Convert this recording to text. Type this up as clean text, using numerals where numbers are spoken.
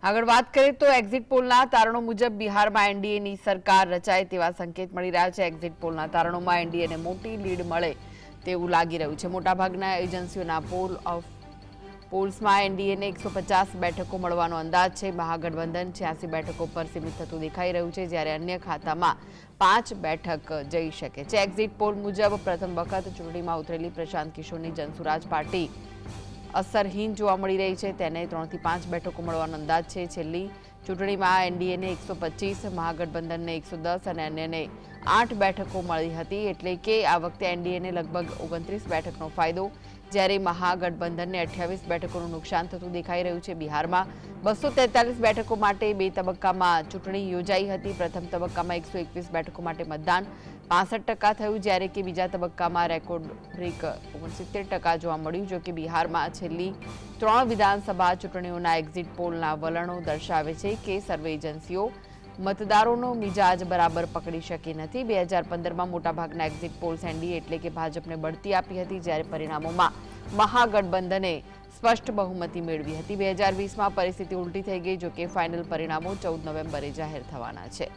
આગળ વાત કરીએ તો એક્ઝિટ પોલના તારણો મુજબ બિહારમાં એનડીએની સરકાર રચાય તેવા સંકેત મળી રહ્યા છે। એક્ઝિટ પોલના તારણોમાં એનડીએને મોટી લીડ મળે તેવું લાગી રહ્યું છે। મોટાભાગના એજન્સીઓના પોલ્સમાં એનડીએને 150 બેઠકો મળવાનો અંદાજ છે। મહાગઠબંધન 86 બેઠકો પર સીમિત થતું દેખાઈ રહ્યું છે, જ્યારે અન્ય ખાતામાં 5 બેઠક જઈ શકે છે। એક્ઝિટ પોલ મુજબ પ્રથમ વખત ચૂંટણીમાં ઉતરેલી પ્રશાંત કિશોરની જનસુરાજ પાર્ટી અસરહીન જોવા મળી રહી છે। તેને 3 થી 5 બેઠકો મળવાનો અંદાજ છે। છેલ્લી ચૂંટણીમાં એનડીએને 125, મહાગઠબંધનને 110 અને અન્યને 8 બેઠકો મળી હતી, એટલે કે આ વખતે એનડીએને લગભગ 29 બેઠકનો ફાયદો, જ્યારે મહાગઠબંધનને 28 બેઠકોનું નુકસાન થતું દેખાઈ રહ્યું છે। બિહારમાં 243 બેઠકો માટે 2 તબક્કામાં ચૂંટણી યોજાઈ હતી। પ્રથમ તબક્કામાં 121 બેઠકો માટે મતદાન 65% થયું, જ્યારે કે બીજા તબક્કામાં રેકોર્ડ બ્રેક 69% જોવા મળ્યું। જો કે બિહારમાં છેલ્લી 3 વિધાનસભા ચૂંટણીઓના એક્ઝિટ પોલના વલણો દર્શાવે છે કે સર્વે એજન્સીઓ મતદારોનો મિજાજ બરાબર પકડી શકી નથી। 2015માં મોટાભાગના એક્ઝિટ પોલ્સ એનડીએ એટલે કે ભાજપને બઢતી આપી હતી, જ્યારે પરિણામોમાં મહાગઠબંધને સ્પષ્ટ બહુમતી મેળવી હતી। 2020માં પરિસ્થિતિ ઉલટી થઈ ગઈ, જો કે ફાઇનલ પરિણામો 14 નવેમ્બરે જાહેર થવાના છે।